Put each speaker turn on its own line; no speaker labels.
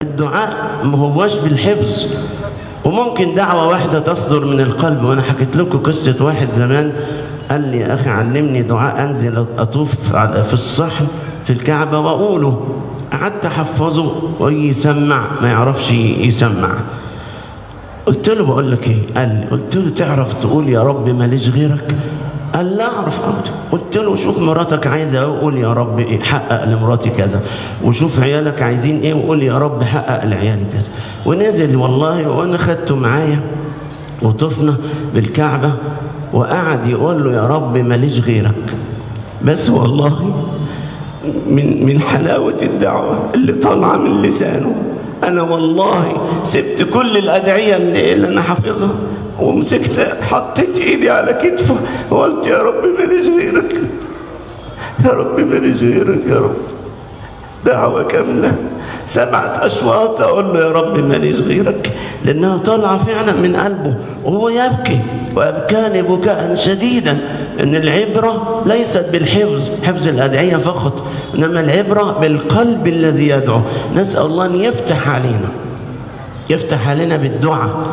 الدعاء ما هوش بالحفظ، وممكن دعوة واحدة تصدر من القلب. وأنا حكيت لكم قصة واحد زمان قال لي يا أخي علمني دعاء أنزل أطوف في الصحن في الكعبة وأقوله. قعدت أحفظه ويسمع ما يعرفش يسمع. قلت له بقول لك إيه؟ قال لي. قلت له تعرف تقول يا رب ماليش غيرك؟ قال لا أعرف. قلت له شوف مراتك عايزة وقول يا رب إيه حقق لمراتي كذا، وشوف عيالك عايزين إيه وقول يا رب حقق لعيالي كذا. ونزل والله وأنا خدته معايا وطفنا بالكعبة وقعد يقول له يا رب ماليش غيرك. بس والله من حلاوة الدعوة اللي طالعة من لسانه أنا والله سبت كل الأدعية اللي أنا حافظها ومسكت حطيت إيدي على كتفه وقلت يا رب ماليش غيرك، يا رب ماليش غيرك يا رب. دعوة كاملة 7 أشواط أقول له يا رب ماليش غيرك، لأنها طالعة فعلا من قلبه وهو يبكي وأبكاني بكاء شديدا. إن العبرة ليست بالحفظ، حفظ الأدعية فقط، إنما العبرة بالقلب الذي يدعو. نسأل الله أن يفتح علينا بالدعاء.